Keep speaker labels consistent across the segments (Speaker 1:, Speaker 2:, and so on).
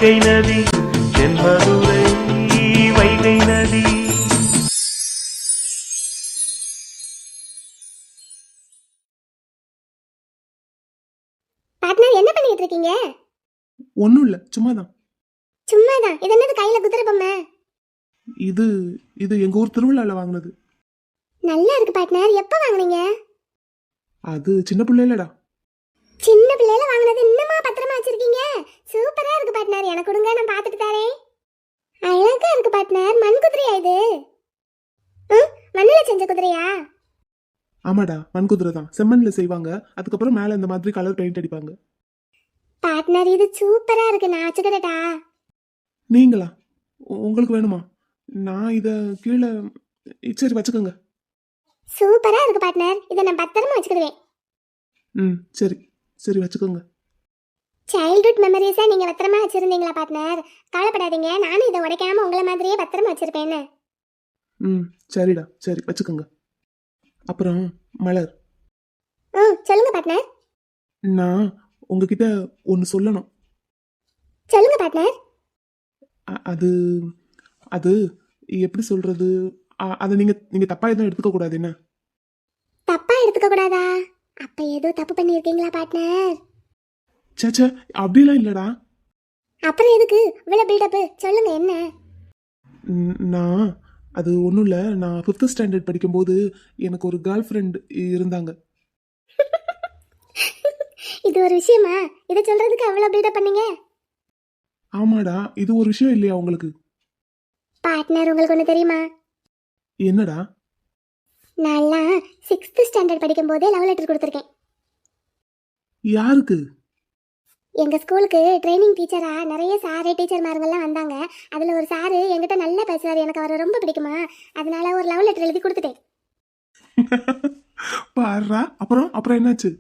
Speaker 1: வைகை நதி தென்மதுரை வைகை நதி.
Speaker 2: பார்ட்னர் என்ன பண்ணிட்டு இருக்கீங்க?
Speaker 3: ஒன்றும் இல்லை, சும்மாதான்.
Speaker 2: சும்மாதான்? இது என்னது கையில குதிரை பொம்மை?
Speaker 3: இது இது எங்கள் ஊர் திருவிழாவில் வாங்கினது.
Speaker 2: நல்லா இருக்கு பார்ட்னர். எப்போ வாங்குனீங்க?
Speaker 3: அது சின்ன பிள்ளைலடா.
Speaker 2: சின்ன பிள்ளையில வாங்குனது இன்னமா பத்திரமா வச்சிருக்கீங்க? சூப்பரா இருக்கு பார்ட்னர். எனக்கு கொடுங்க, நான் பார்த்துட்டு தரேன். அழகா இருக்கு பார்ட்னர். மண் குதிரையா இது? மண்ணில் செஞ்ச குதிரையா?
Speaker 3: ஆமாடா, மண் குதிரை தான். செம்மண்ணில் செய்வாங்க, அதுக்கப்புறம் மேலே இந்த மாதிரி கலர் பெயிண்ட் அடிப்பாங்க.
Speaker 2: பார்ட்னர் இது சூப்பரா இருக்கு. நான் வச்சுக்கிறேட்டா?
Speaker 3: நீங்களா? உங்களுக்கு வேணுமா? நான் இதை கீழே. சரி, வச்சுக்கோங்க.
Speaker 2: சூப்பரா இருக்கு பார்ட்னர். இதை நான் பத்திரமா வச்சுக்கிடுவேன்.
Speaker 3: சரி சரி, வச்சுக்கோங்க.
Speaker 2: சைல்ட்ஹுட் மெமரிஸா நீங்க பத்திரமா வச்சிருந்தீங்களா பார்ட்னர்? கவலைப்படாதீங்க, நானும் இதை உடைக்காம உங்களை மாதிரியே பத்திரமா வச்சிருப்பேன்னு.
Speaker 3: சரிடா, சரி வச்சுக்கோங்க. அப்புறம் மலர்,
Speaker 2: சொல்லுங்க பார்ட்னர்.
Speaker 3: நான் உங்ககிட்ட ஒன்று சொல்லணும்.
Speaker 2: சொல்லுங்க பார்ட்னர்.
Speaker 3: அது அது எப்படி சொல்றது? அதை நீங்க தப்பா எதுவும் எடுத்துக்க கூடாது. என்ன
Speaker 2: தப்பா எடுத்துக்க கூடாதா? அப்ப ஏதோ தப்பு பண்ணிருக்கீங்களா பார்ட்னர்?
Speaker 3: சேச்சே, அப்படிலாம் இல்லடா.
Speaker 2: அப்புறம் எதுக்கு இவ்வளவு பில்டப்? சொல்லுங்க என்ன?
Speaker 3: நான் அது ஒன்றும் இல்லை. நான் 5th ஸ்டாண்டர்ட் படிக்கும்போது எனக்கு ஒரு கேர்ள் ஃப்ரெண்ட் இருந்தாங்க.
Speaker 2: இது ஒரு விஷயமா? இதை சொல்றதுக்கு அவ்வளவு பில்டப் பண்ணீங்க?
Speaker 3: ஆமாடா, இது ஒரு விஷயம் இல்லையா உங்களுக்கு?
Speaker 2: பார்ட்னர் உங்களுக்கு ஒன்று தெரியுமா?
Speaker 3: என்னடா?
Speaker 2: நான்லாம் 6th ஸ்டாண்டர்ட் படிக்கும் போதே லவ் லெட்டர் கொடுத்துருக்கேன்.
Speaker 3: யாருக்கு?
Speaker 2: எங்க ஸ்கூலுக்கு ட்ரைனிங் டீச்சரா நிறைய சாரு டீச்சர்மாருங்கெல்லாம் வந்தாங்க. அதுல ஒரு சாரு என்கிட்ட நல்லா பேசுவார். எனக்கு அவரை ரொம்ப பிடிக்குமா, அதனால ஒரு லவ் லெட்டர் எழுதி கொடுத்துட்டேன்.
Speaker 3: பாருடா. அப்புறம் என்னாச்சு?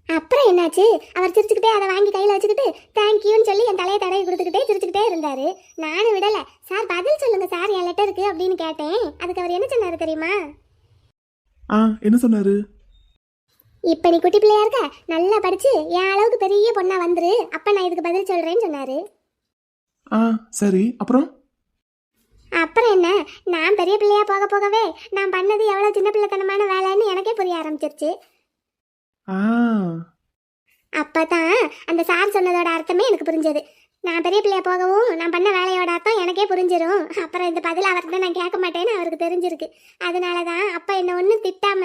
Speaker 2: அப்புறம் என்னாச்சு? அவர் சிரிச்சுக்கிட்டே அதை வாங்கி கையில் வச்சுக்கிட்டு தேங்க்யூன்னு சொல்லி என் தலையை தடவி கொடுத்துக்கிட்டே சிரிச்சுக்கிட்டே இருந்தாரு. நானும் விடலை. சார் பதில் சொல்லுங்க சார் என் லெட்டருக்கு அப்படின்னு கேட்டேன். அதுக்கு அவர் என்ன சொன்னாரு தெரியுமா?
Speaker 3: என்ன சொன்னாரு?
Speaker 2: இப்போ நீ குட்டி பிள்ளையா இருக்க, நல்லா படிச்சு என் அளவுக்கு பெரிய பொண்ணா வந்துரு, அப்ப நான் இதுக்கு பதில் சொல்றேன்னு சொன்னாரு.
Speaker 3: சரி, அப்புறம்
Speaker 2: என்ன, நான் பெரிய பிள்ளையா போக போகவே நான் பண்ணது எவ்வளவு சின்ன பிள்ளைத்தனமான வேலைன்னு எனக்கே புரிய ஆரம்பிச்சிருச்சு. அப்பதான் அந்த சார் சொன்னதோட அர்த்தமே எனக்கு புரிஞ்சது. நான் பெரிய பிள்ளையா போகவும் நான் பண்ண வேலையோட அர்த்தம் எனக்கே புரிஞ்சிடும். அப்புறம் இந்த பதில் அவர்கிட்ட நான் கேட்க மாட்டேன்னு அவருக்கு தெரிஞ்சிருக்கு. அதனாலதான் அப்ப என்ன ஒன்றும் திட்டாம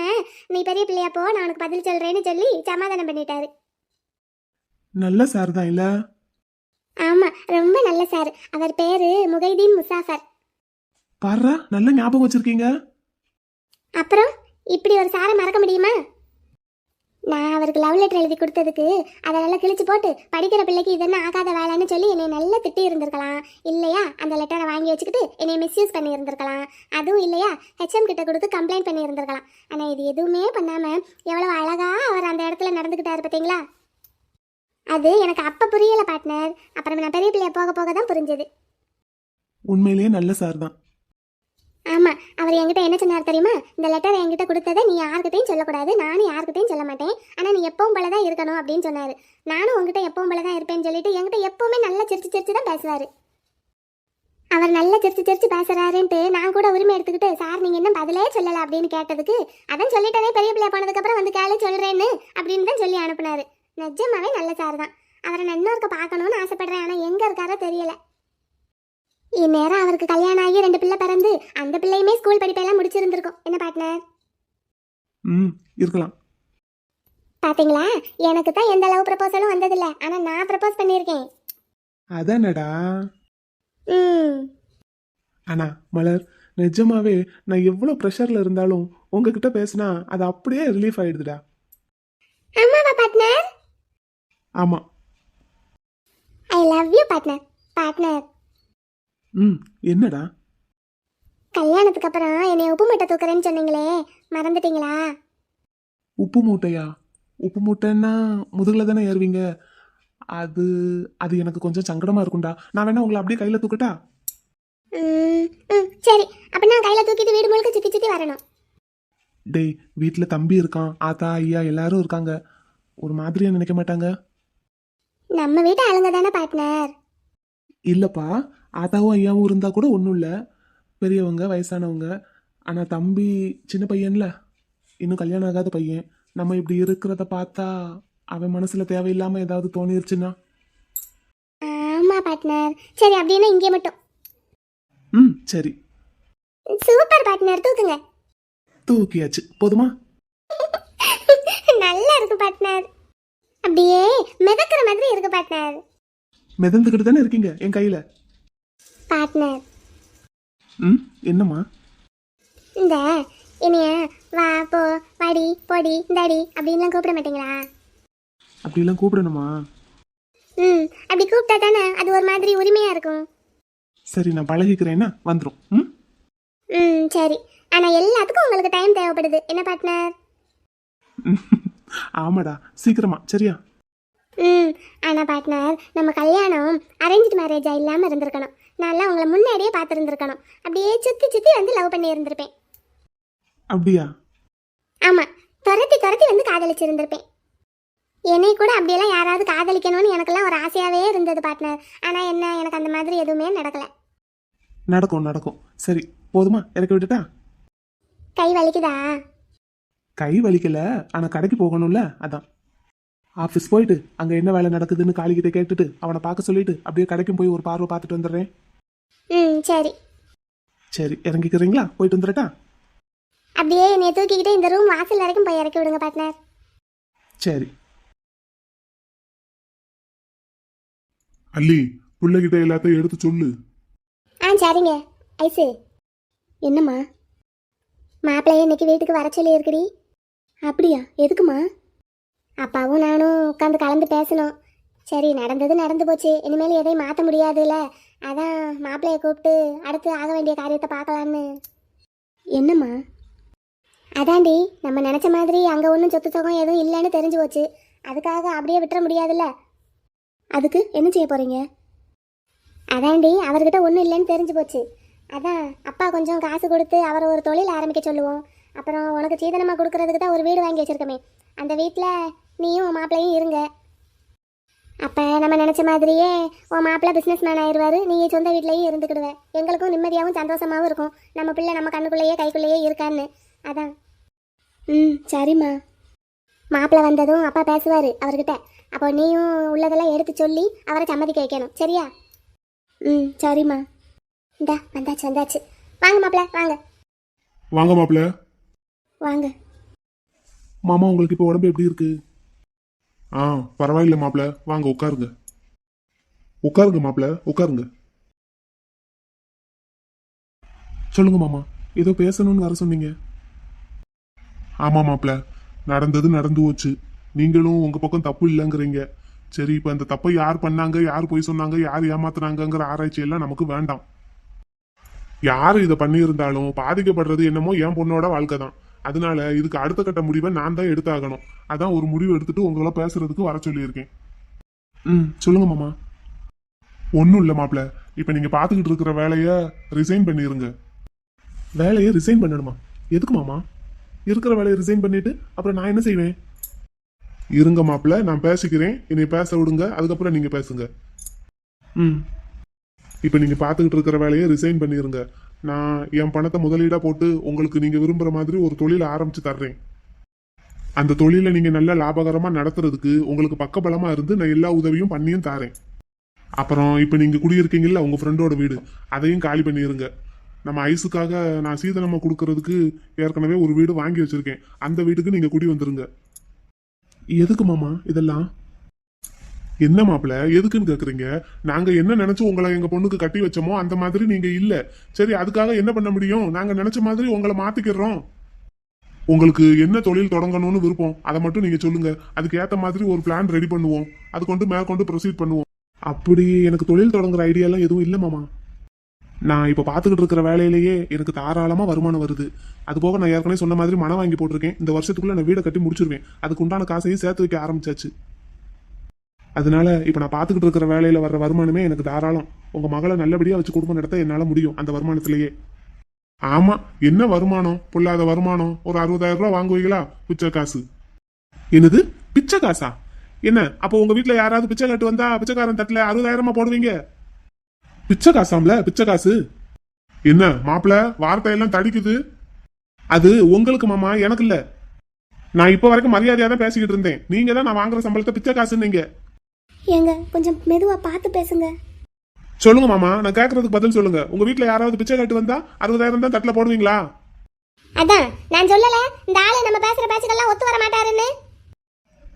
Speaker 2: நீ பெரிய பிள்ளையா போ, நான் உனக்கு பதில் சொல்றேன்னு சொல்லி சமாதானம் பண்ணிட்டாரு.
Speaker 3: நல்ல சார் தான் இல்ல?
Speaker 2: ஆமா, ரொம்ப நல்ல சார். அவர் பேரு முகைதீன் முசாஃபர்.
Speaker 3: பாரா, நல்ல ஞாபகம் வச்சிருக்கீங்க.
Speaker 2: அப்புறம் இப்படி ஒரு சாரை மறக்க முடியுமா? நான் அவருக்கு லவ் லெட்டர் எழுதி கொடுத்ததுக்கு அதை நல்லா கிழிச்சு போட்டு படிக்கிற பிள்ளைக்கு இது என்ன ஆகாத வேலைன்னு சொல்லி என்னை நல்லா திட்டி இருந்திருக்கலாம். இல்லையா அந்த லெட்டரை வாங்கி வச்சுக்கிட்டு என்னை மிஸ்யூஸ் பண்ணி இருந்திருக்கலாம். அதுவும் இல்லையா ஹெச்எம் கிட்ட கொடுத்து கம்ப்ளைண்ட் பண்ணி இருந்திருக்கலாம். ஆனால் இது எதுவுமே பண்ணாமல் எவ்வளோ அழகா அவர் அந்த இடத்துல நடந்துக்கிட்டாரு பார்த்தீங்களா? அது எனக்கு அப்போ புரியலை பார்ட்னர். அப்புறம் நான் பெரிய பிள்ளைய போக போக தான் புரிஞ்சது.
Speaker 3: உண்மையிலேயே நல்ல சார் தான்.
Speaker 2: ஆமாம், அவர் என்கிட்ட என்ன சொன்னார் தெரியுமா? இந்த லெட்டரை என்கிட்ட கொடுத்ததை நீ யார்கிட்டையும் சொல்லக்கூடாது, நானும் யார்கிட்டையும் சொல்ல மாட்டேன், ஆனால் நீ எப்பவும் போல தான் இருக்கணும் அப்படின்னு சொன்னார். நானும் உங்ககிட்ட எப்பவும் போல தான் இருப்பேன்னு சொல்லிட்டு என்கிட்ட எப்பவுமே நல்லா சிரிச்சு சிரிச்சு தான் பேசுவார். அவர் நல்லா சிரிச்சு சிரிச்சு பேசுறாருன்ட்டு நான் கூட உரிமை எடுத்துக்கிட்டு சார் நீங்கள் என்ன பதிலே சொல்லலை அப்படின்னு கேட்டதுக்கு அதான் சொல்லிட்டதே பெரிய பிள்ளையா போனதுக்கப்புறம் வந்து கேளு சொல்கிறேன்னு அப்படின்னு தான் சொல்லி அனுப்புனாரு. நிஜமாவே நல்ல சார் தான். அவரை நான் இன்னொருக்க பார்க்கணும்னு ஆசைப்படுறேன், ஆனால் எங்கே இருக்காரோ தெரியல. இந்நேரம் அவருக்கு கல்யாணம் ஆகி 2 பிள்ளை பிறந்து அந்த பிள்ளையுமே ஸ்கூல் படிப்பெல்லாம் முடிச்சிருந்திருக்கும். என்ன பார்ட்னர்?
Speaker 3: இருக்கலாம்.
Speaker 2: பாத்தீங்களா, எனக்கு தான் எந்த லவ் ப்ரப்போசலும் வந்ததில்ல, ஆனா நான் ப்ரப்போஸ் பண்ணியிருக்கேன்.
Speaker 3: அதானடா. ஆனா மலர், நிஜமாவே நான் எவ்வளவு ப்ரெஷர்ல இருந்தாலும் உங்ககிட்ட பேசினா அது அப்படியே ரிலீஃப் ஆயிடுதுடா.
Speaker 2: ஆமாவா பார்ட்னர்?
Speaker 3: ஆமா.
Speaker 2: I love you partner. Partner,
Speaker 3: என்னடா?
Speaker 2: கல்யாணத்துக்கு அப்புறம் என்னை உப்பு மூட்டை தூக்குறேன்னு சொன்னீங்களே, மறந்துட்டீங்களா?
Speaker 3: உப்பு மூட்டையா? உப்பு மூட்டைன்னா முதுகுல தானே ஏறுவீங்க. அது அது எனக்கு கொஞ்சம் சங்கடமா இருக்கும்டா. நான் வேணா உங்களை அப்படியே கையில தூக்கட்டா?
Speaker 2: சரி, அப்ப நான் கையில தூக்கிட்டு வீடு முழுக்க சுத்தி சுத்தி வரணும்.
Speaker 3: டேய், வீட்டுல தம்பி இருக்கான், ஆத்தா ஐயா எல்லாரும் இருக்காங்க. ஒரு மாதிரியா நினைக்க மாட்டாங்க?
Speaker 2: நம்ம வீட்டு ஆளுங்க தானே பார்ட்னர்.
Speaker 3: இல்லப்பா, ஆத்தாவும் ஐயாவும் இருந்தா கூட ஒன்றும் இல்லை. பெரியவங்க வயசானவங்க. ஆனா தம்பி சின்ன பையன்ல, இன்னும் கல்யாணம் ஆகாத பையன். நம்ம இப்படி இருக்கிறத பார்த்தா அவன் மனசுல தேவையில்லாம ஏதாவது தோணிருச்சுன்னா.
Speaker 2: ஆமா பார்ட்னர். சரி அப்படின்னா இங்கே மட்டும்.
Speaker 3: ம், சரி.
Speaker 2: சூப்பர் பார்ட்னர், தூக்குங்க.
Speaker 3: தூக்கியாச்சு, போதுமா?
Speaker 2: நல்லா இருக்கு பார்ட்னர். அப்படியே மிதக்கிற மாதிரி இருக்கு பார்ட்னர்.
Speaker 3: மிதந்துக்கிட்டு தானே இருக்கீங்க என் கையில.
Speaker 2: பார்ட்னர்,
Speaker 3: ம், என்னம்மா?
Speaker 2: இந்த என்னைய வா போ வாடி போடி இந்தாடி அப்படின்லாம் கூப்பிட மாட்டீங்களா?
Speaker 3: அப்படிலாம் கூப்பிடணுமா?
Speaker 2: ம், அப்படி கூப்பிட்டா தானே அது ஒரு மாதிரி உரிமையா இருக்கும்.
Speaker 3: சரி, நான் பழகிக்கிறேன்னா வந்துடும். ம்,
Speaker 2: ம், சரி. ஆனா எல்லாத்துக்கும் உங்களுக்கு டைம் தேவைப்படுது என்ன பார்ட்னர்?
Speaker 3: ஆமாடா, சீக்கிரமா. சரியா?
Speaker 2: ம், ஆனா பார்ட்னர், நம்ம கல்யாணம் அரேஞ்ச்டு மேரேஜா இல்லாம இருந்திருக்கணும். நான்லாம் உங்களை முன்னாடியே பார்த்துருந்துருக்கணும். அப்படியே சுத்தி சுத்தி வந்து லவ் பண்ணி இருந்திருப்பேன்.
Speaker 3: அப்படியா?
Speaker 2: ஆமா, துரத்தி துரத்தி வந்து காதலிச்சிருந்திருப்பேன். என்னை கூட அப்படியெல்லாம் யாராவது காதலிக்கணும்னு எனக்கெல்லாம் ஒரு ஆசையாவே இருந்தது பார்ட்னர். ஆனா என்ன, எனக்கு அந்த மாதிரி எதுவுமே நடக்கல.
Speaker 3: நடக்கும் நடக்கும். சரி, போதுமா? இறக்கி விட்டுட்டா?
Speaker 2: கை வலிக்குதா?
Speaker 3: கை வலிக்கல, ஆனா கடைக்கு போகணும்ல, அதான். ஆஃபீஸ் போயிட்டு அங்க என்ன வேலை நடக்குதுன்னு காளிகிட்ட கேட்டுட்டு அவனை பார்க்க சொல்லிட்டு அப்படியே கடைக்கும் போய் ஒரு பார்வை பார்த்துட்டு வந்துடுறேன்.
Speaker 2: ம், சரி.
Speaker 3: சரி, இறங்கிக்கிறீங்களா? போயிட்டு வந்துடட்டா?
Speaker 2: அப்படியே என்னை தூக்கிக்கிட்டு இந்த ரூம் வாசல் வரைக்கும் போய் இறக்கி விடுங்க பார்ட்னர்.
Speaker 3: சரி.
Speaker 4: அல்லி, பிள்ளைகிட்ட எல்லாத்தையும் எடுத்து சொல்லு.
Speaker 2: ஆ சரிங்க. ஐசு, என்னம்மா? மாப்பிள்ளைய இன்னைக்கு வீட்டுக்கு வர சொல்லி இருக்குடி. அப்படியா? எதுக்குமா? அப்பாவும் நானும் உட்காந்து கலந்து பேசணும். சரி, நடந்தது நடந்து போச்சு, இனிமேல் எதையும் மாற்ற முடியாதுல்ல. அதான் மாப்பிள்ளைய கூப்பிட்டு அடுத்து ஆக வேண்டிய காரியத்தை பார்க்கலான்னு. என்னம்மா? அதாண்டி, நம்ம நினச்ச மாதிரி அங்கே ஒன்றும் சொத்து சுகம் எதுவும் இல்லைன்னு தெரிஞ்சு போச்சு. அதுக்காக அப்படியே விட்டுற முடியாதுல்ல. அதுக்கு என்ன செய்ய போகிறீங்க? அதாண்டி, அவர்கிட்ட ஒன்றும் இல்லைன்னு தெரிஞ்சு போச்சு. அதான் அப்பா கொஞ்சம் காசு கொடுத்து அவரை ஒரு தொழில் ஆரம்பிக்க சொல்லுவோம். அப்புறம் உனக்கு சீதனமாக கொடுக்கறதுக்கு தான் ஒரு வீடு வாங்கி வச்சிருக்கமே, அந்த வீட்டில் நீயும் உன் மாப்பிள்ளையும் இருங்க. அப்போ நம்ம நினச்ச மாதிரியே உன் மாப்பிள்ளை பிஸ்னஸ் மேன் ஆயிடுவார், நீ சொந்த வீட்லேயும் இருந்துக்கிடுவேன். எங்களுக்கும் நிம்மதியாகவும் சந்தோஷமாகவும் இருக்கும். நம்ம பிள்ளை நம்ம கண்ணுக்குள்ளேயே கைக்குள்ளேயே இருக்கான்னு. அதான். ம், சரிம்மா. மாப்பிள்ளை வந்ததும் அப்பா பேசுவார் அவர்கிட்ட. அப்போ நீயும் உள்ளதெல்லாம் எடுத்து சொல்லி அவரை சம்மதிக்க வைக்கணும். சரியா? ம், சரிம்மா. இந்தா வந்தாச்சு வந்தாச்சு. வாங்க மாப்பிள்ள, வாங்க
Speaker 4: வாங்க மாப்பிள்ள.
Speaker 2: வாங்க.
Speaker 3: மாமா, உங்களுக்கு இப்போ உடம்பு எப்படி இருக்கு?
Speaker 4: ஆ, பரவாயில்ல மாப்பிள்ள, வாங்க உட்காருங்க. உட்காருங்க மாப்பிள்ள, உட்காருங்க.
Speaker 3: சொல்லுங்க மாமா, ஏதோ பேசணும்னு வர சொன்னீங்க.
Speaker 4: ஆமா மாப்பிள்ள, நடந்தது நடந்து போச்சு. நீங்களும் உங்க பக்கம் தப்பு இல்லைங்கிறீங்க. சரி, இப்ப இந்த தப்பை யார் பண்ணாங்க, யார் பொய் சொன்னாங்க, யார் ஏமாத்துனாங்கிற ஆராய்ச்சி எல்லாம் நமக்கு வேண்டாம். யாரு இதை பண்ணியிருந்தாலும் பாதிக்கப்படுறது என்னமோ என் பொண்ணோட வாழ்க்கை தான். அதனால இதுக்கு அடுத்த கட்ட முடிவை நான் தான் எடுத்தாகணும். அதான் ஒரு முடிவு எடுத்துட்டு உங்களை பேசுறதுக்கு வர சொல்லியிருக்கேன்.
Speaker 3: ம், சொல்லுங்க மாமா.
Speaker 4: ஒன்றும் இல்லை மாப்பிள்ள, இப்ப நீங்க பாத்துக்கிட்டு இருக்கிற வேலையை ரிசைன் பண்ணிருங்க.
Speaker 3: வேலையை ரிசைன் பண்ணணுமா? எதுக்கு மாமா? இருக்கிற வேலையை ரிசைன் பண்ணிட்டு அப்புறம் நான் என்ன செய்வேன்?
Speaker 4: இருங்க மாப்பிள்ள, நான் பேசிக்கிறேன். என்னை பேச விடுங்க, அதுக்கப்புறம் நீங்க பேசுங்க.
Speaker 3: ம்,
Speaker 4: இப்ப நீங்க பாத்துக்கிட்டு இருக்கிற வேலையை ரிசைன் பண்ணிருங்க. நான் என் பணத்தை முதலீடா போட்டு உங்களுக்கு நீங்க விரும்புற மாதிரி ஒரு தொழிலை ஆரம்பிச்சு தர்றேன். அந்த தொழிலை நீங்க நல்ல லாபகரமா நடத்துறதுக்கு உங்களுக்கு பக்கபலமா இருந்து நான் எல்லா உதவியும் பண்ணியும் தரேன். அப்புறம் இப்ப நீங்க குடியிருக்கீங்கல்ல உங்க ஃப்ரெண்டோட வீடு, அதையும் காலி பண்ணிருங்க. நம்ம ஐஸுக்காக நான் சீதனமா கொடுக்கறதுக்கு ஏற்கனவே ஒரு வீடு வாங்கி வச்சிருக்கேன். அந்த வீட்டுக்கு நீங்க குடி வந்துருங்க.
Speaker 3: எதுக்கு மாமா இதெல்லாம்?
Speaker 4: என்ன மாப்பிள்ள, எதுக்குன்னு கேக்குறீங்க? நாங்க என்ன நினைச்சு உங்களை எங்க பொண்ணுக்கு கட்டி வச்சோமோ அந்த மாதிரி நீங்க இல்ல. சரி, அதுக்காக என்ன பண்ண முடியும்? நாங்க நினைச்ச மாதிரி உங்களை மாத்திக்கிறோம். உங்களுக்கு என்ன தொழில் தொடங்கணும்னு விருப்பம் அதை மட்டும் நீங்க சொல்லுங்க. அதுக்கு ஏத்த மாதிரி ஒரு பிளான் ரெடி பண்ணுவோம். அது கொண்டு மேற்கொண்டு ப்ரொசீட் பண்ணுவோம்.
Speaker 3: அப்படி எனக்கு தொழில் தொடங்குற ஐடியாலாம் எதுவும் இல்லை மாமா. நான் இப்போ பார்த்துக்கிட்டு இருக்கிற வேலையிலேயே எனக்கு தாராளமாக வருமானம் வருது. அது போக நான் ஏற்கனவே சொன்ன மாதிரி மனம் வாங்கி போட்டிருக்கேன். இந்த வருஷத்துக்குள்ள நான் வீடை கட்டி முடிச்சிருவேன். அதுக்கு உண்டான காசையும் சேர்த்து வைக்க ஆரம்பிச்சாச்சு. அதனால இப்போ நான் பார்த்துக்கிட்டு இருக்கிற வேலையில வர்ற வருமானமே எனக்கு தாராளம். உங்க மகளை நல்லபடியா வச்சு குடும்பம் நடத்த என்னால முடியும் அந்த வருமானத்திலேயே.
Speaker 4: ஆமா, என்ன வருமானம்? பொல்லாத வருமானம். ஒரு 60,000 ரூபாய் வாங்குவீங்களா? பிச்சை காசு.
Speaker 3: என்னது, பிச்சை காசா? என்ன அப்போ உங்க வீட்டுல யாராவது பிச்சை கட்டு வந்தா பிச்சைக்காரன் தட்டுல 60,000 போடுவீங்க? பிச்சை காசாம்ல, பிச்சை காசு.
Speaker 4: என்ன மாப்பிள்ள வார்த்தையெல்லாம் தடிக்குது?
Speaker 3: அது உங்களுக்கு மாமா, எனக்கு இல்ல. நான் இப்ப வரைக்கும் மரியாதையா தான் பேசிக்கிட்டு இருந்தேன். நீங்க தான் நான் வாங்குற சம்பளத்தை பிச்சை காசுன்னீங்க.
Speaker 2: ஏங்க கொஞ்சம் மெதுவா பார்த்து பேசுங்க.
Speaker 3: சொல்லுங்க மாமா, நான் கேட்கறதுக்கு பதில் சொல்லுங்க. உங்க வீட்டுல யாராவது பிச்சை காட்டு வந்தா 60,000 தான் தட்டுல போடுவீங்களா?
Speaker 2: அதான் நான் சொல்லல, இந்த ஆளு நம்ம பேசுற பேச்சுக்கெல்லாம் ஒத்து வர மாட்டாருன்னு.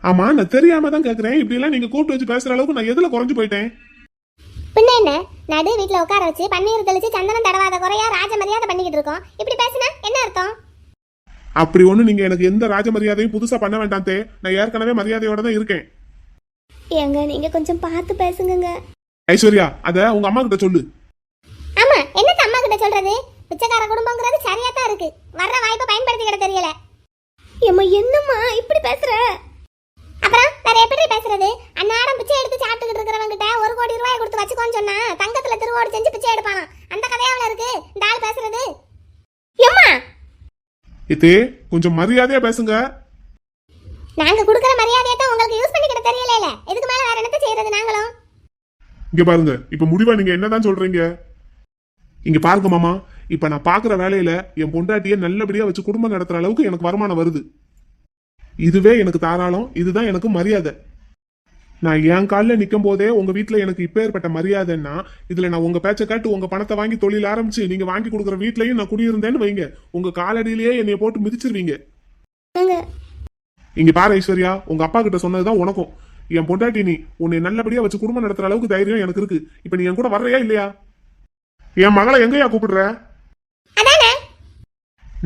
Speaker 3: ஆமா, நான் தெரியாம தான் கேக்குறேன். இப்படி எல்லாம் நீங்க கூப்பிட்டு வச்சு பேசுற அளவுக்கு நான் எதுல குறைஞ்சு போயிட்டேன்?
Speaker 2: பின்ன என்ன, நடு வீட்டுல உட்கார வச்சு பன்னீர் தெளிச்சு சந்தனம் தடவாத குறையா ராஜ மரியாதை பண்ணிக்கிட்டு இருக்கோம். இப்படி பேசுனா என்ன அர்த்தம்?
Speaker 3: அப்படி ஒண்ணு நீங்க எனக்கு எந்த ராஜ மரியாதையும் புதுசா பண்ண வேண்டாம் தே. நான் ஏற்கனவே மரியாதையோட தான் இருக்கேன்.
Speaker 2: ஏங்க நீங்க கொஞ்சம் பார்த்து பேசுங்க.
Speaker 3: ஐஸ்வர்யா, அத உங்க அம்மா கிட்ட சொல்லு.
Speaker 2: ஆமா, என்னத்த அம்மா கிட்ட சொல்றது? பிச்சைக்கார குடும்பங்கிறது சரியா தான் இருக்கு. வர்ற வாய்ப்பை பயன்படுத்திக்கிட தெரியல. ஏம்மா என்னம்மா இப்படி பேசுற? அப்புறம் வேற எப்படி பேசுறது? அன்னாடம் பிச்சை எடுத்து சாப்பிட்டுக்கிட்டு இருக்கிறவங்க கிட்ட 1 கோடி ரூபாய் கொடுத்து வச்சுக்கோன்னு சொன்னா தங்கத்துல திருவோடு செஞ்சு பிச்சை எடுப்பானா? அந்த கதையாவில இருக்கு இந்த ஆள் பேசுறது. ஏம்மா
Speaker 3: இதே கொஞ்சம் மரியாதையா பேசுங்க.
Speaker 2: நாங்க கொடுக்கற மரியாதையை தான் உங்களுக்கு யூஸ் பண்ணிக்கிட தெரியல. இதுக்கு மேல வேற என்னத்த செய்யறது நாங்களும்?
Speaker 4: இங்க பாருங்க, இப்ப முடிவா நீங்க என்னதான் சொல்றீங்க?
Speaker 3: இங்க பாருங்க மாமா, இப்ப நான் பாக்குற வேலையில என் பொண்டாட்டிய நல்லபடியா வச்சு குடும்பம் நடத்துற அளவுக்கு எனக்கு வருமானம் வருது. இதுவே எனக்கு தாராளம். இதுதான் எனக்கு மரியாதை. நான் என் காலில் நிற்கும் போதே உங்க வீட்டுல எனக்கு இப்ப ஏற்பட்ட மரியாதைன்னா, இதுல நான் உங்க பேச்சை காட்டு உங்க பணத்தை வாங்கி தொழில் ஆரம்பிச்சு நீங்க வாங்கி கொடுக்குற வீட்லயும் நான் குடியிருந்தேன்னு வைங்க, உங்க காலடியிலேயே என்னைய போட்டு மிதிச்சிருவீங்க. இங்க பாரு ஐஸ்வர்யா, உங்க அப்பா கிட்ட சொன்னதுதான் உனக்கும். என் பொண்டாட்டி நீ உன்னை நல்லபடியா வச்சு குடும்பம் நடத்துற அளவுக்கு தைரியம் எனக்கு இருக்கு. இப்ப நீ என் கூட வர்றியா இல்லையா?
Speaker 4: என் மகளை எங்கயா கூப்பிடுற?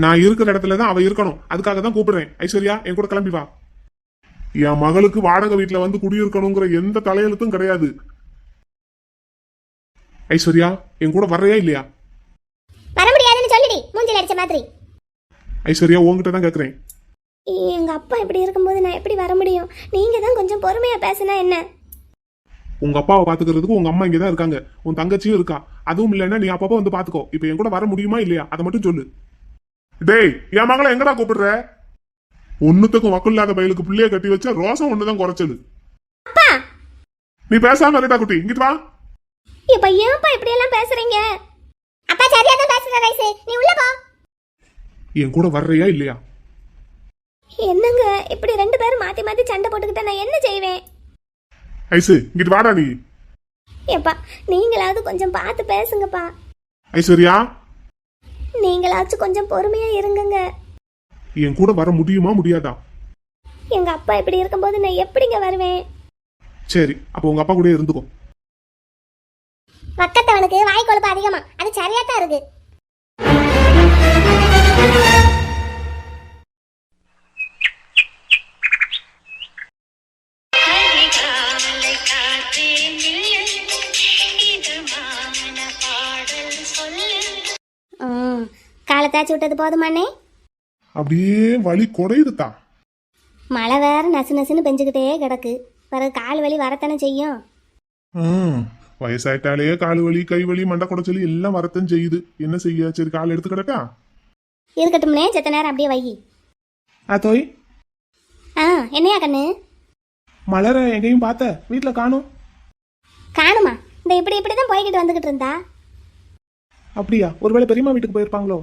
Speaker 3: நான் இருக்கிற இடத்துலதான் அவ இருக்கணும். அதுக்காக தான் கூப்பிடுறேன். ஐஸ்வர்யா, என் கூட கிளம்பி வா.
Speaker 4: என் மகளுக்கு வாடகை வீட்டுல வந்து குடியிருக்கணுங்கிற எந்த தலையெழுத்தும் கிடையாது.
Speaker 3: ஐஸ்வர்யா, என் கூட வர்றியா இல்லையா?
Speaker 2: வர முடியாதுன்னு சொல்லிடி, மூஞ்சில அடிச்ச மாதிரி.
Speaker 3: ஐஸ்வர்யா, உன்கிட்ட தான் கேக்குறேன்.
Speaker 2: எங்க அப்பா இப்படி இருக்கும்போது நான் எப்படி வர முடியும்? நீங்க தான் கொஞ்சம் பொறுமையா பேசினா என்ன?
Speaker 3: உங்க அப்பாவை பாத்துக்கிறதுக்கு உங்க அம்மா இங்கதான் இருக்காங்க. உன் தங்கச்சியும் இருக்கா. அதுவும் இல்லைன்னா நீ அப்பப்போ வந்து பாத்துக்கோ. இப்ப என் கூட வர முடியுமா இல்லையா அதை மட்டும் சொல்லு.
Speaker 4: டேய், என் மகளை எங்கடா கூப்பிடுற? ஒண்ணுத்துக்கும் வக்கு இல்லாத பயிலுக்கு பிள்ளைய கட்டி வச்சா ரோசம் ஒண்ணுதான் குறைச்சது. நீ பேசாம இருடா குட்டி, இங்கிட்டு வா.
Speaker 2: இப்ப ஏன்ப்பா இப்படி எல்லாம் பேசுறீங்க? அப்பா சரியா தான் பேசுற ரைஸ், நீ உள்ள போ.
Speaker 3: என் கூட வர்றியா இல்லையா?
Speaker 2: என்னங்க இப்படி 2 பேரும் மாத்தி மாத்தி சண்டை போட்டுக்கிட்டா நான் என்ன செய்வேன்?
Speaker 4: ஐசு, இங்கிட்டு வாடா நீ.
Speaker 2: ஏப்பா நீங்களாவது கொஞ்சம் பார்த்து பேசுங்கப்பா.
Speaker 3: ஐஸ்வர்யா,
Speaker 2: நீங்களாச்சும் கொஞ்சம் பொறுமையா இருங்கங்க.
Speaker 3: என் கூட வர முடியுமா முடியாதா?
Speaker 2: எங்க அப்பா இப்படி இருக்கும்போது நான் எப்படிங்க வருவேன்?
Speaker 3: சரி, அப்போ உங்க அப்பா கூட இருந்துக்கோ.
Speaker 2: பக்கத்தவனுக்கு வாய் கொழுப்பு அதிகமா, அது சரியா தான் இருக்கு. காலை தேய்ச்சி விட்டது போதுமானே?
Speaker 3: அப்படியே வலி குறையுதுதா.
Speaker 2: மழை வேற நசு நசுன்னு பெஞ்சுக்கிட்டே கிடக்கு. பிறகு கால் வலி வரத்தானே செய்யும்.
Speaker 3: வயசாயிட்டாலே கால் வலி, கை வலி, மண்டை குடைச்சலி எல்லாம் வரத்தான் செய்யுது. என்ன செய்ய? சரி, கால் எடுத்து கிடக்கா.
Speaker 2: இருக்கட்டும்னே, செத்த நேரம் அப்படியே வை.
Speaker 3: தோய்,
Speaker 2: என்னையா கண்ணு?
Speaker 3: மலர எங்கேயும் பார்த்த? வீட்டுல காணும்.
Speaker 2: காணுமா? இந்த இப்படி இப்படிதான் போய்கிட்டு வந்துகிட்டு இருந்தா.
Speaker 3: அப்படியா? ஒருவேளை பெரியம்மா வீட்டுக்கு போயிருப்பாங்களோ?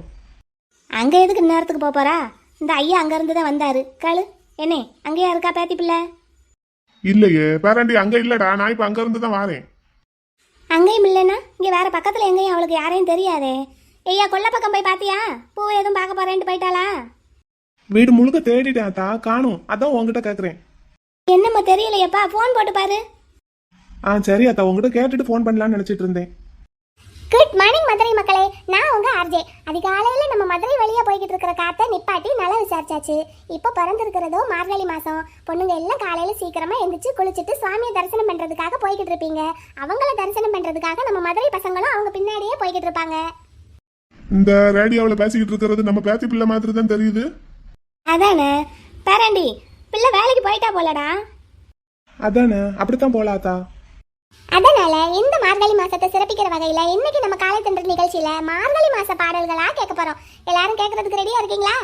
Speaker 2: அங்க எதுக்கு நேரத்துக்கு போறா? இந்த ஐயா அங்க இருந்து தான் வந்தாரு. காலு என்ன அங்கேயா இருக்கா பேத்தி பிள்ளை?
Speaker 3: இல்லையே பேராண்டி, அங்க இல்லடா. நான் இப்ப அங்க இருந்து தான் வாரேன்.
Speaker 2: அங்கேயும் இல்லைன்னா இங்க வேற பக்கத்துல எங்கேயும் அவளுக்கு யாரையும் தெரியாதே. ஐயா கொல்ல பக்கம் போய் பாத்தியா? பூ எதுவும் பார்க்க போறேன்ட்டு போயிட்டாளா?
Speaker 3: வீடு முழுக்க தேடிட்டேன் தா, காணும். அதான் உங்ககிட்ட கேக்குறேன்.
Speaker 2: என்னம்மா தெரியலையப்பா, போன் போட்டு பாரு.
Speaker 3: சரி அத்தா, உங்ககிட்ட கேட்டுட்டு போன் பண்ணலாம்னு நினைச்சிட்டு இருந்தேன்.
Speaker 2: குட் மார்னிங் மதுரை மக்களே, நான் உங்க ஆர்ஜே. அதிகாலையில நம்ம மதுரை வழியா போய்கிட்டு இருக்கிற காத்தை நிப்பாட்டி நல்லா விசாரிச்சாச்சு. இப்போ பிறந்திருக்கிறதோ மார்கழி மாசம். பொண்ணுங்க எல்லாம் காலையில சீக்கிரமா எந்திரிச்சு குளிச்சுட்டு சுவாமியை தரிசனம் பண்றதுக்காக போய்கிட்டு இருப்பீங்க. அவங்கள தரிசனம் பண்றதுக்காக நம்ம மதுரை பசங்களும் அவங்க பின்னாடியே போய்கிட்டு இருப்பாங்க.
Speaker 3: இந்த ரேடியோவில் பேசிக்கிட்டு இருக்கிறது நம்ம பேத்தி பிள்ளை மாதிரி தான் தெரியுது.
Speaker 2: அதானே பேராண்டி, பிள்ளை வேலைக்கு போயிட்டா போலடா.
Speaker 3: அதானே, அப்படித்தான் போலாத்தா.
Speaker 2: அதனால இந்த மார்கழி மாசத்தை சிறப்பிக்கிற வகையில இன்னைக்கு நம்ம காலை தென்றல் நிகழ்ச்சியில மார்கழி மாச பாடல்களா கேட்க போறோம். எல்லாரும் கேட்கறதுக்கு ரெடியா இருக்கீங்களா?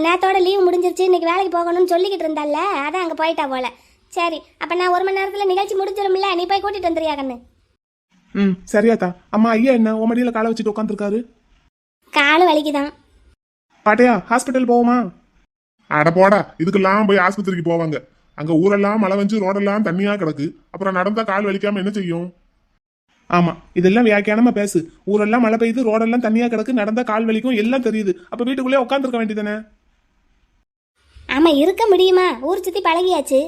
Speaker 2: நேரத்தோட லீவ் முடிஞ்சிருச்சு, இன்னைக்கு வேலைக்கு போகணும்னு சொல்லிக்கிட்டு இருந்தால, அதான் அங்கே போயிட்டா போல. சரி, அப்போ நான் 1 மணி நேரத்தில் நிகழ்ச்சி முடிஞ்சிடும்ல, நீ போய் கூட்டிட்டு வந்துறியா கண்ணு?
Speaker 3: ம் சரியாத்தா. அம்மா ஐயா என்ன உன் மடியில காலை வச்சுட்டு உட்காந்துருக்காரு?
Speaker 2: காலு வலிக்குதான்.
Speaker 3: பாட்டியா ஹாஸ்பிட்டல் போவோமா?
Speaker 4: அட போடா, இதுக்கெல்லாம் போய் ஆஸ்பத்திரிக்கு போவாங்க. அங்க ஊரெல்லாம் மழை வந்து ரோடெல்லாம் தண்ணியா கிடக்கு. அப்புறம் நடந்தா கால் வலிக்காம என்ன செய்யும்?
Speaker 3: ஆமா, இதெல்லாம் வியாக்கியானமா பேசு. ஊரெல்லாம் மழை பெய்யுது, ரோடெல்லாம் தண்ணியா கிடக்கு, நடந்தா கால் வலிக்கும், எல்லாம் தெரியுது. அப்ப வீட்டுக்குள்ளே உட்காந்துருக்க வேண்டியதானே?
Speaker 2: ஆமா, இருக்க முடியுமா? ஊர் சுத்தி பழகியாச்சு.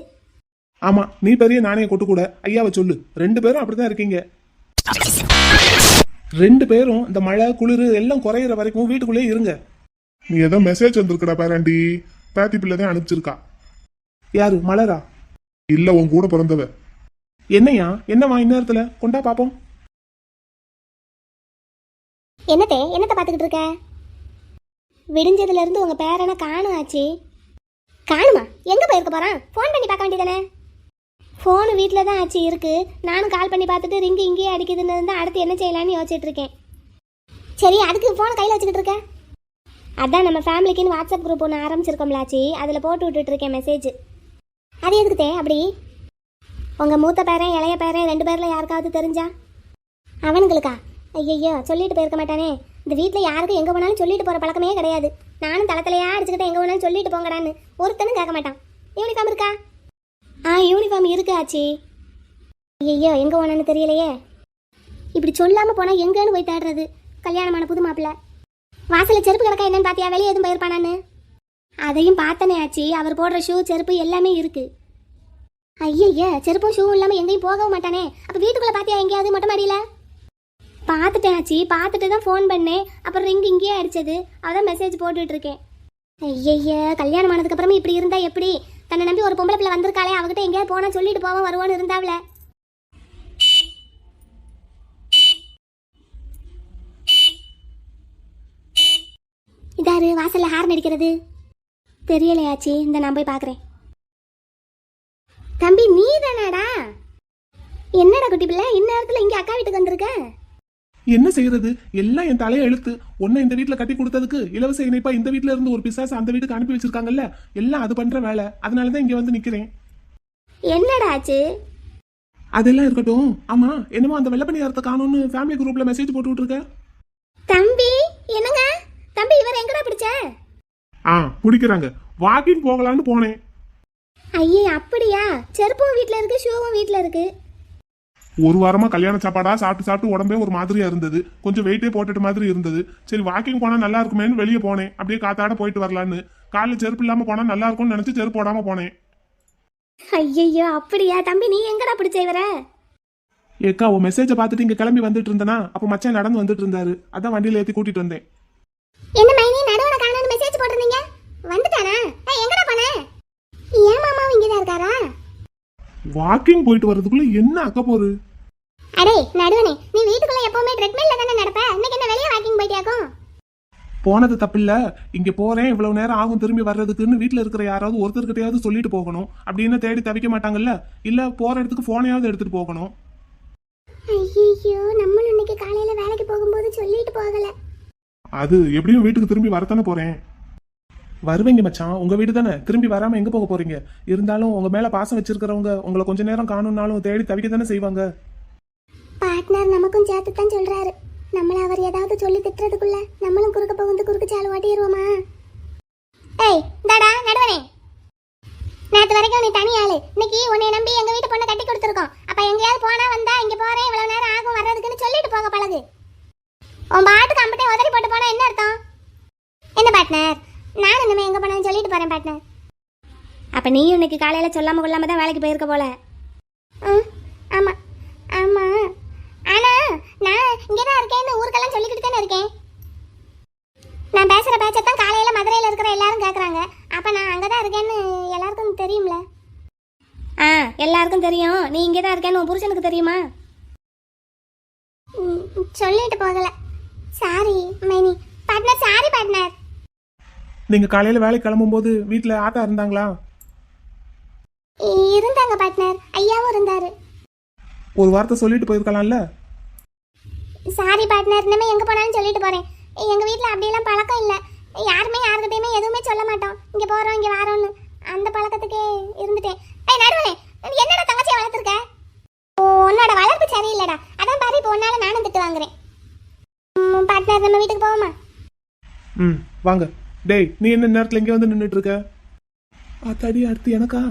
Speaker 3: ஆமா, நீ பெரிய நாணய கொட்டு கூட ஐயாவை சொல்லு. 2 பேரும் அப்படிதான் இருக்கீங்க. 2 பேரும் இந்த மழை குளிர் எல்லாம் குறையிற வரைக்கும் வீட்டுக்குள்ளே இருங்க.
Speaker 4: நீ ஏதோ மெசேஜ் வந்திருக்கடா பேராண்டி. பேத்தி பிள்ளை தான் அனுப்பிச்சிருக்கா.
Speaker 3: யாரு? மலரா?
Speaker 4: இல்ல, உன் கூட பிறந்தவ.
Speaker 3: என்னையா? என்னவா இந்நேரத்துல? கொண்டா பாப்போம்.
Speaker 2: என்னத்தை பார்த்துக்கிட்டு இருக்க? விடிஞ்சதுல இருந்து உங்க பேரனை காணும் ஆச்சு. காணுமா? எங்க போயிருக்க போறான்? ஃபோன் பண்ணி பார்க்க வேண்டியதானே? ஃபோனு வீட்டில் தான் ஆச்சு இருக்கு. நானும் கால் பண்ணி பார்த்துட்டு ரிங்கு இங்கேயே அடிக்குதுன்னு இருந்தால் அடுத்து என்ன செய்யலான்னு யோசிச்சுட்டு இருக்கேன். சரி, அதுக்கு ஃபோனை கையில் வச்சுக்கிட்டு இருக்க? அதான் நம்ம ஃபேமிலிக்குன்னு வாட்ஸ்அப் குரூப் ஒன்று ஆரம்பிச்சிருக்கோம்லாச்சி, அதில் போட்டு விட்டுட்டு இருக்கேன் மெசேஜ். அது எதுக்குதே அப்படி? உங்கள் மூத்த பேரன் இளைய பேரன் 2 பேரில் யாருக்காவது தெரிஞ்சா? அவனுங்களுக்கா? ஐயையோ, சொல்லிட்டு போயிருக்க மாட்டானே. இந்த வீட்டில் யாருக்கும் எங்கே போனாலும் சொல்லிட்டு போகிற பழக்கமே கிடையாது. நானும் தலையா அடிச்சுக்கிட்டேன், எங்கே போனாலும் சொல்லிட்டு போங்கடான்னு. ஒருத்தனும் கேட்க மாட்டான். யூனிஃபார்ம் இருக்கா? யூனிஃபார்ம் இருக்கு ஆச்சி. ஐயோ, எங்கே போனான்னு தெரியலையே. இப்படி சொல்லாமல் போனால் எங்கேன்னு போய் தேடுறது? கல்யாணமான புது மாப்பிள்ள வாசலில் செருப்பு கிடக்கா என்னன்னு பார்த்தியா? வெளியே எதுவும் போயிருப்பானான்னு? அதையும் பார்த்தனே ஆச்சி. அவர் போடுற ஷூ செருப்பு எல்லாமே இருக்கு. ஐயய்யா, செருப்பும் ஷூவும் இல்லாமல் எங்கேயும் போகவும் மாட்டானே. அப்போ வீட்டுக்குள்ளே பார்த்தியா எங்கேயாவது மொட்டை மாடியில்? பார்த்துட்டேன் ஆச்சி, பார்த்துட்டு தான் ஃபோன் பண்ணேன். அப்புறம் ரிங் இங்கேயே அடிச்சது, அதான் மெசேஜ் போட்டுட்டு இருக்கேன். ஐயய்யா, கல்யாணம் ஆனதுக்கு அப்புறமா இப்படி இருந்தா எப்படி? தன்னை நம்பி ஒரு பொம்பளை பிள்ளை வந்திருக்காளே, அவகிட்ட எங்கேயாவது போனா சொல்லிட்டு போவோம் வருவோன்னு இருந்தாவில. இதாரு வாசல்ல ஹார்ன் அடிக்கிறது? தெரியலையாச்சி, இந்த நான் போய் பார்க்குறேன். தம்பி, நீ தானாடா? என்னடா குட்டி பிள்ளை, இந்நேரத்தில் இங்கே அக்கா வீட்டுக்கு வந்திருக்க?
Speaker 3: என்ன செய்யறது? எல்லாம் என் தலையை எழுத்து. ஒன்ன இந்த வீட்டுல கட்டி கொடுத்ததுக்கு இலவச இணைப்பா இந்த வீட்டுல இருந்து ஒரு பிசாசு அந்த வீட்டுக்கு அனுப்பி வச்சிருக்காங்கல்ல, எல்லாம் அது பண்ற வேலை. அதனாலதான் இங்க வந்து நிக்கிறேன்.
Speaker 2: என்னடா ஆச்சு?
Speaker 3: அதெல்லாம் இருக்கட்டும். ஆமா, என்னமோ அந்த வெள்ளப்பணியாரத்தை காணும்னு ஃபேமிலி குரூப்ல மெசேஜ் போட்டு விட்டுருக்க.
Speaker 2: தம்பி, என்னங்க தம்பி, இவர் எங்கடா பிடிச்ச?
Speaker 3: பிடிக்கிறாங்க. வாக்கிங் போகலான்னு போனேன்.
Speaker 2: ஐயே, அப்படியா? செருப்பும் வீட்டுல இருக்கு, ஷூவும் வீட்டுல இருக்கு.
Speaker 3: ஒரு வாரமா கல்யாண சாப்பாடா சாப்பிட்டு உடம்பே ஒரு மாதிரியா இருந்தது. கொஞ்சம் வெயிட்டே போட்டுட்டு மாதிரி இருந்தது. சரி, வாக்கிங் போனா நல்லா இருக்குமேன்னு வெளியே போனேன். அப்படியே காத்தாட போயிட்டு வரலான்னு. காலைல செருப்பு இல்லாம போனா நல்லா இருக்கும்னு நினைச்சு செருப்பு போடாம போனேன்.
Speaker 2: ஐயோ, அப்படியா? தம்பி, நீ எங்கடா பிடிச்ச இவர?
Speaker 3: ஏக்கா, உன் மெசேஜை பார்த்துட்டு இங்க கிளம்பி வந்துட்டு இருந்தனா, அப்ப மச்சான் நடந்து வந்துட்டு இருந்தாரு. அதான் வண்டியில ஏத்தி கூட்டிட்டு வந்தேன்.
Speaker 2: என்ன மைனி, நடுவுல காணோம்னு மெசேஜ் போட்டுருந்தீங்க? வந்துட்டானா? எங்கடா போன? ஏன் மாமாவும் இங்கதான் இருக்காரா?
Speaker 3: வாக்கிங் போயிட்டு வர்றதுக்குள்ள என்ன அக்க போரு?
Speaker 2: அடே நடுவனே, நீ வீட்டுக்குள்ள எப்பவுமே ட்ரெட்மில்ல தானே நடப்ப, இன்னைக்கு என்ன வெளியே வாக்கிங் போயிட்டியாக்கும்?
Speaker 3: போனது தப்பில்ல. இங்க போறேன், இவ்வளவு நேரம் ஆகும் திரும்பி வர்றதுக்குன்னு வீட்டுல இருக்கிற யாராவது ஒருத்தர்கிட்டயாவது சொல்லிட்டு போகணும். அப்படின்னு தேடி தவிக்க மாட்டாங்கல்ல. இல்ல போற இடத்துக்கு போனையாவது எடுத்துட்டு போகணும்.
Speaker 2: ஐயோ, நம்மளும் இன்னைக்கு காலையில வேலைக்கு போகும்போது சொல்லிட்டு போகல.
Speaker 3: அது எப்படியும் வீட்டுக்கு திரும்பி வரத்தானே போறேன். வருவீங்க மச்சான், உங்க வீடு தானே. திரும்பி வராம எங்க போக போறீங்க? இருந்தாலும் உங்க மேல பாசம் வச்சிருக்கிறவங்க உங்களை கொஞ்ச நேரம் காணும்னாலும் தேடி தவிக்க தானே செய்வாங்க.
Speaker 2: பார்ட்னர் நமக்கும் சேர்த்து தான் சொல்றாரு. நம்மள அவர் ஏதாவது சொல்லி திட்டுறதுக்குள்ள நம்மளும் குறுக்க புகுந்து குறுக்கு சாಲು ஓட்டிடுவோமா? ஏய் தாடா நடுவனே, நேற்று வரைக்கும் நீ தனி ஆளு. இன்னைக்கு உன்னை நம்பி எங்க வீட்டு பொண்ணை கட்டி கொடுத்துருக்கோம். அப்ப எங்கேயாவது போனா வந்தா இங்க போறேன் இவ்வளவு நேரம் ஆகும் வர்றதுக்குன்னு சொல்லிட்டு போக பழகு. உன் பாட்டுக்கு அம்பட்டே உதறி போட்டு போனா என்ன அர்த்தம்? என்ன பார்ட்னர், நான் இனிமே எங்க போனாலும் சொல்லிட்டு போறேன் பார்ட்னர். அப்ப நீயும் இன்னைக்கு காலையில சொல்லாம கொள்ளாம தான் வேலைக்கு போயிருக்க போல. ஆமா ஆமா, ஆனா நான் இங்கதான் இருக்கேன்னு ஊருக்கெல்லாம் சொல்லிக்கிட்டு தானே இருக்கேன். நான் பேசுற பேச்சத்தான் காலையில மதுரையில இருக்கிற எல்லாரும் கேக்குறாங்க. அப்ப நான் அங்கதான் இருக்கேன்னு எல்லாருக்கும் தெரியும்ல? எல்லாருக்கும் தெரியும். நீ இங்கதான் இருக்கேன்னு உன் புருஷனுக்கு தெரியுமா? சொல்லிட்டு போகல. சாரி மைனி. Partner, sorry partner.
Speaker 3: நீங்க காலையில வேலைக்கு கிளம்பும் போது வீட்டுல ஆத்தா இருந்தாங்களா?
Speaker 2: இருந்தாங்க பார்ட்னர், ஐயாவும் இருந்தாரு.
Speaker 3: ஒரு வார்த்தை சொல்லிட்டு போயிருக்கலாம்ல.
Speaker 2: சாரி பார்ட்னர், இனிமே எங்க போனாலும் சொல்லிட்டு போறேன். எங்க வீட்ல அப்படியெல்லாம் பழக்கம் இல்ல. யாருமே யாருக்கிட்டையுமே எதுவுமே சொல்ல மாட்டோம். இங்க போறோம் இங்க வாரோம்னு அந்த பழக்கத்துக்கே இருந்துட்டேன். ஏய் நடுவனே, என்னடா தங்கச்சியை வளர்த்துருக்க? உன்னோட வளர்ப்பு சரியில்லைடா. அதான் பாரு இப்போ உன்னால நானும் திட்டு வாங்குறேன். பார்ட்னர் நம்ம வீட்டுக்கு போவோமா?
Speaker 3: ம் வாங்க. டேய் நீ என்ன நேரத்தில் இங்கே வந்து நின்றுட்டு இருக்க? அத்தாடி அடுத்து எனக்கா?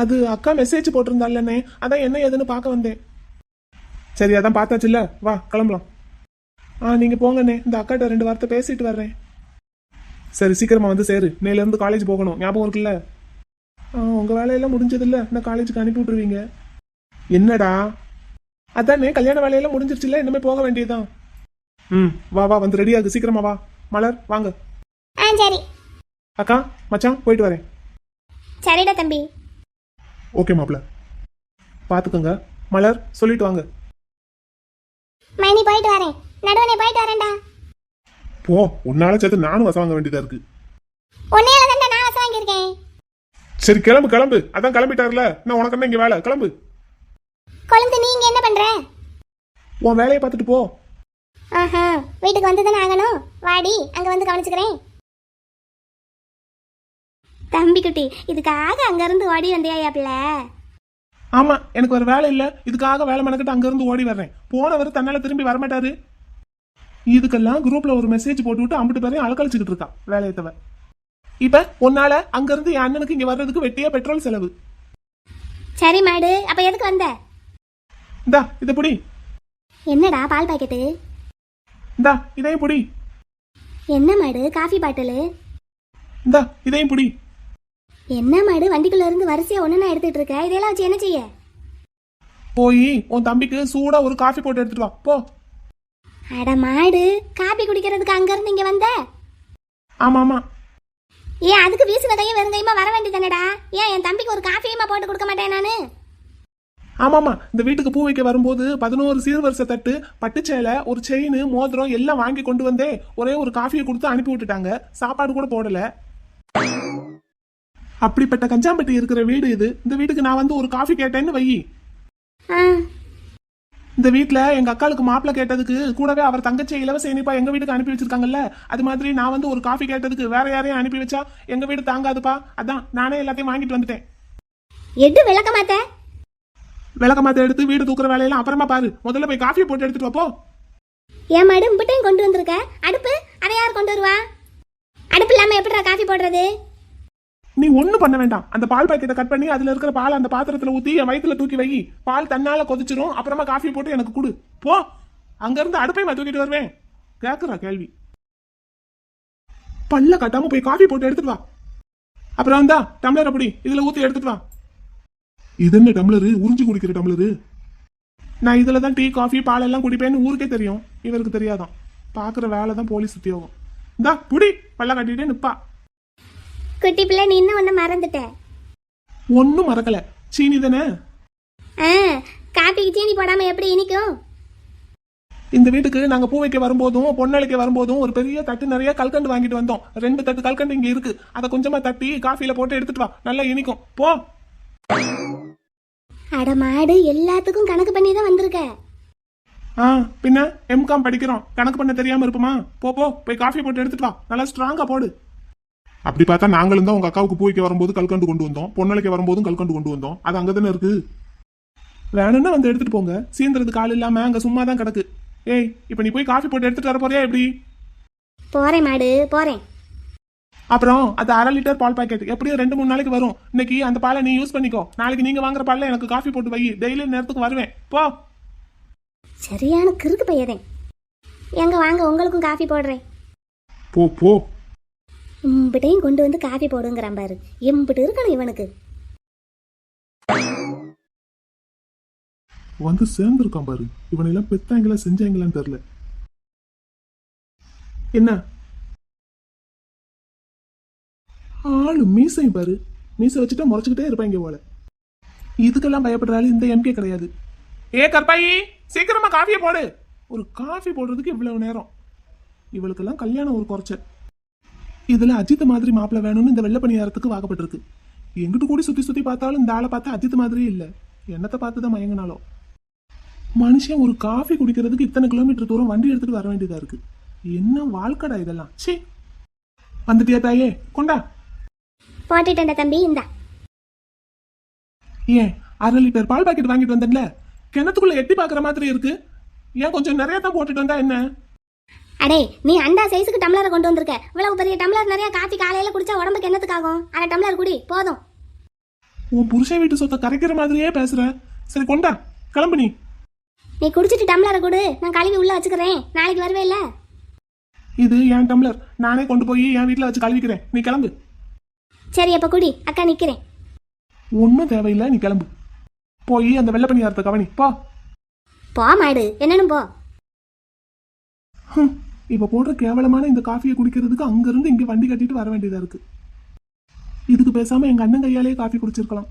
Speaker 3: அது அக்கா மெசேஜ் போட்டிருந்தாள்லண்ணே, அதான் என்ன ஏதுன்னு பார்க்க வந்தேன். சரி அதான் பார்த்தாச்சுல்ல, வா கிளம்பலாம். நீங்கள் போங்கண்ணே, இந்த அக்காட்ட 2 வார்த்தை பேசிட்டு வர்றேன். சரி சீக்கிரமா வந்து சேரு, நேலேருந்து காலேஜ் போகணும், ஞாபகம் இருக்குல்ல? உங்கள் வேலையெல்லாம் முடிஞ்சதில்ல, இந்த காலேஜுக்கு அனுப்பி விட்ருவீங்க. என்னடா? அதானே கல்யாண வேலையெல்லாம் முடிஞ்சிருச்சுல்ல, இனிமேல் போக வேண்டியதுதான். ம் வா வா, வந்து ரெடியாகு, சீக்கிரமா வா. மலர் வாங்க.
Speaker 2: சரி
Speaker 3: அக்கா மச்சான் போயிட்டு வரேன்.
Speaker 2: சரிடா தம்பி.
Speaker 3: ஓகே மாப்பிள்ள, பார்த்துக்கோங்க. மலர் சொல்லிட்டு வாங்க.
Speaker 2: மைனி போயிட்டு வரேன். நடுவனே போயிட்டு வரேன்டா.
Speaker 3: போ, உன்னால சேர்த்து நானும் வசம் வாங்க வேண்டியதா இருக்கு.
Speaker 2: உன்னையால தான்டா நான் வசம் வாங்கியிருக்கேன்.
Speaker 3: சரி கிளம்பு கிளம்பு, அதான் கிளம்பிட்டாருல, நான் உனக்கு என்ன இங்க வேலை, கிளம்பு.
Speaker 2: கொழுந்து நீங்க என்ன பண்ற?
Speaker 3: உன் வேலையை பார்த்துட்டு போ.
Speaker 2: ஆஹா, வீட்டுக்கு வந்து தானே ஆகணும். வாடி, அங்க வந்து கவனிச்சுக்கிறேன். தம்பி குட்டி, இதுக்காக அங்க இருந்து ஓடி வந்தியாப்ல?
Speaker 3: ஆமா, எனக்கு ஒரு வேலை இல்ல, இதுக்காக வேலை மெனக்கிட்டு அங்க இருந்து ஓடி வர்றேன். போனவர் தன்னால திரும்பி வரமாட்டாரு. இதுக்கெல்லாம் குரூப்ல ஒரு மெசேஜ் போட்டு விட்டு அம்பிட்டு பேரையும் அலக்கழிச்சுக்கிட்டு இருக்கான் வேலையத்தவ. இப்ப உன்னால அங்க இருந்து என் அண்ணனுக்கு இங்க வர்றதுக்கு வெட்டியா பெட்ரோல் செலவு.
Speaker 2: சரி மாடு, அப்ப எதுக்கு வந்த?
Speaker 3: இந்தா இதை புடி.
Speaker 2: என்னடா பால் பாக்கெட்டு?
Speaker 3: இந்தா இதையும் புடி.
Speaker 2: என்ன மாடு காஃபி பாட்டிலு?
Speaker 3: இந்தா இதையும் புடி.
Speaker 2: என்ன மாடு வண்டிக்குள்ள இருந்து வரிசையா ஒண்ணு எடுத்துட்டு இருக்க? இதெல்லாம் வச்சு என்ன செய்ய?
Speaker 3: போய் உன் தம்பிக்கு சூடா ஒரு காஃபி போட்டு எடுத்துட்டு வா போ.
Speaker 2: அட மாடு, காபி குடிக்கிறதுக்கு அங்க இருந்து இங்க வந்த?
Speaker 3: ஆமா ஆமா.
Speaker 2: ஏன் அதுக்கு வீசுன கையும் வெறுங்கையுமா வர வேண்டியதானடா? ஏன் என் தம்பிக்கு ஒரு காஃபியுமா போட்டு கொடுக்க மாட்டேன் நானு?
Speaker 3: ஆமாமா, இந்த வீட்டுக்கு பூ வைக்க வரும்போது 11 சீர்வரிசை தட்டு, பட்டுச்சேலை, ஒரு செயின், மோதிரம் எல்லாம் வாங்கி கொண்டு வந்தே ஒரே ஒரு காஃபியை கொடுத்து அனுப்பி விட்டுட்டாங்க. சாப்பாடு கூட போடல. அப்படிப்பட்ட கஞ்சாம்பட்டி இருக்கிற வீடு இது. இந்த வீட்டுக்கு நான் வந்து ஒரு காஃபி கேட்டேன்னு வை. இந்த வீட்டுல எங்க அக்காளுக்கு மாப்பிள்ள கேட்டதுக்கு கூடவே அவர் தங்கச்சி இலவச இனிப்பா எங்க வீட்டுக்கு அனுப்பி வச்சிருக்காங்கல்ல, அது மாதிரி நான் வந்து ஒரு காஃபி கேட்டதுக்கு வேற யாரையும் அனுப்பி வச்சா எங்க வீடு தாங்காதுப்பா. அதான் நானே எல்லாத்தையும் வாங்கிட்டு வந்துட்டேன்.
Speaker 2: எது விளக்க மாட்ட?
Speaker 3: விளக்க மாத்த எடுத்து வீடு தூக்குற வேலையெல்லாம் அப்புறமா பாரு, முதல்ல போய் காஃபியை போட்டு எடுத்துட்டு வாப்போ.
Speaker 2: ஏன் மாடு உம்பிட்டையும் கொண்டு வந்திருக்க? அடுப்பு அதை யார் கொண்டு வருவா? அடுப்பு இல்லாம எப்படிடா காஃபி போடுறது?
Speaker 3: நீ ஒண்ணும் பண்ண வேண்டாம். அந்த பால் பாக்கெட்டை கட் பண்ணி அதுல இருக்கிற பால் அந்த பாத்திரத்துல ஊத்தி என் வயித்துல தூக்கி வை. பால் தன்னால கொதிச்சிரும். அப்புறமா காஃபி போட்டு எனக்கு கொடு போ. அங்க இருந்து அடுப்பையும் தூக்கிட்டு வருவேன். கேக்குறா கேள்வி. பல்ல கட்டாம போய் காஃபி போட்டு எடுத்துட்டு வா. அப்புறம் வந்தா டம்ளர் அப்படி இதுல ஊத்தி எடுத்துட்டு வா. இது என்ன டம்ளரு? உறிஞ்சி குடிக்கிற டம்ளரு. நான் இதுலதான் டீ காஃபி பால் எல்லாம் குடிப்பேன்னு ஊருக்கே தெரியும், இவருக்கு தெரியாதான். பாக்குற வேலை தான் போலீஸ் உத்தியோகம். இந்தா புடி, பல்ல கட்டிட்டே நிப்பா.
Speaker 2: குட்டி பிள்ளை, நீ இன்னும் ஒண்ணு மறந்துட்ட.
Speaker 3: ஒன்னும் மறக்கல, சீனி தானே.
Speaker 2: காபிக்கு சீனி போடாம எப்படி இனிக்கும்?
Speaker 3: இந்த வீட்டுக்கு நாங்க பூ வைக்க வரும்போதும் பொன்னழைக்க வரும்போதும் ஒரு பெரிய தட்டு நிறைய கல்கண்டு வாங்கிட்டு வந்தோம். 2 தட்டு கல்கண்டு இங்க இருக்கு. அதை கொஞ்சமா தட்டி காஃபில போட்டு எடுத்துட்டு வா, நல்லா இனிக்கும் போ.
Speaker 2: அட மாடு, எல்லாத்துக்கும் கணக்கு பண்ணி தான் வந்திருக்க.
Speaker 3: பின்ன எம்காம் படிக்கிறோம், கணக்கு பண்ண தெரியாம இருப்போமா? போ போய் காஃபி போட்டு எடுத்துட்டு வா, நல்லா ஸ்ட்ராங்கா போடு. அப்படி பார்த்தா நாங்களும் தான் உங்க அக்காவுக்கு பூ வைக்க வரும்போது கல்கண்டு கொண்டு வந்தோம், பொன்னழைக்க வரும்போதும் கல்கண்டு கொண்டு வந்தோம். அது அங்கதானே இருக்கு. வேணும்னா வந்து எடுத்துட்டு போங்க. சீந்திரதுக்கு ஆள் இல்லாம அங்க சும்மா தான் கிடக்கு. ஏய், இப்ப நீ போய் காஃபி போட்டு எடுத்துட்டு வர போறியா எப்படி?
Speaker 2: போறேன் மாடு, போறேன்.
Speaker 3: அப்புறம் அது 1/2 லிட்டர் பால் பாக்கெட் எப்படியும் 2-3 நாளைக்கு வரும். இன்னைக்கு அந்த பாலை நீ யூஸ் பண்ணிக்கோ. நாளைக்கு நீங்க வாங்குற பால்ல எனக்கு காஃபி போட்டு வை. டெய்லி நேரத்துக்கு வருவேன் போ.
Speaker 2: சரியான கிறுக்கு பையதேன். எங்க வாங்க, உங்களுக்கும் காஃபி போடுறேன்.
Speaker 3: போ போ.
Speaker 2: இம்பிட்டையும் கொண்டு வந்து காஃபி போடுங்கிறான் பாரு. எம்பிட்டு இருக்கணும் இவனுக்கு.
Speaker 3: வந்து சேர்ந்துருக்கான் பாரு. இவனெல்லாம் பெத்தாங்களா செஞ்சாங்களான்னு தெரியல. என்ன ஆளு மீசை பாரு. மீசை வச்சுட்டா முறைச்சுக்கிட்டே இருப்பாங்க போல. இதுக்கெல்லாம் பயப்படுறாரு இந்த எம்கே கிடையாது. ஏ கற்பாயி, சீக்கிரமா காஃபியை போடு. ஒரு காஃபி போடுறதுக்கு இவ்வளவு நேரம். இவளுக்கெல்லாம் கல்யாணம் ஒரு குறைச்ச. இதுல அஜித் மாதிரி மாப்பிள்ள வேணும்னு இந்த வெள்ளை பணியாரத்துக்கு வாக்கப்பட்டிருக்கு. எங்கிட்டு கூடி சுத்தி சுத்தி பார்த்தாலும் இந்த ஆளை பார்த்தா அஜித் மாதிரியே இல்ல. என்னத்தை பார்த்துதான் மயங்கினாலும். மனுஷன் ஒரு காஃபி குடிக்கிறதுக்கு இத்தனை கிலோமீட்டர் தூரம் வண்டி எடுத்துட்டு வர வேண்டியதா இருக்கு. என்ன வாழ்க்கடா இதெல்லாம். சீ. வந்துட்டியா தாயே, கொண்டா.
Speaker 2: போட்டுட்டேன்டா தம்பி, இந்தா.
Speaker 5: ஏன் 1/2 லிட்டர் பால் பாக்கெட் வாங்கிட்டு வந்தேன்ல, கிணத்துக்குள்ள எட்டி பாக்குற மாதிரி இருக்கு. ஏன் கொஞ்சம் நிறைய தான் போட்டுட்டு வந்தா என்ன?
Speaker 2: அடே, நீ அண்டா சைஸுக்கு டம்ளரை கொண்டு வந்திருக்க. இவ்வளவு பெரிய டம்ளர் நிறைய காஃபி காலையில குடிச்சா உடம்புக்கு என்னத்துக்காகும்? 1/2 டம்ளர் குடி போதும்.
Speaker 5: உன் புருஷன் வீட்டு சொத்தை கரைக்கிற மாதிரியே பேசுற. சரி கொண்டா, கிளம்பு நீ.
Speaker 2: நீ குடிச்சிட்டு டம்ளரை கொடு, நான் கழுவி உள்ள வச்சுக்கிறேன். நாளைக்கு வருவே இல்ல?
Speaker 5: இது என் டம்ளர், நானே கொண்டு போய் என் வீட்டுல வச்சு கழுவிக்கிறேன். நீ கிளம்பு.
Speaker 2: சரி அப்ப குடி, அக்கா நிக்கிறேன்.
Speaker 5: ஒன்னும் தேவையில்லை, நீ கிளம்பு. போய் அந்த வெள்ளை பணியாரத்தை கவனி போ.
Speaker 2: போ மாடு, என்னன்னு போ.
Speaker 5: இப்ப போடுற கேவலமான இந்த காஃபியை குடிக்கிறதுக்கு அங்க இருந்து இங்க வண்டி கட்டிட்டு வர வேண்டியதா இருக்கு. இதுக்கு பேசாம எங்க அண்ணன் கையாலேயே காஃபி குடிச்சிருக்கலாம்.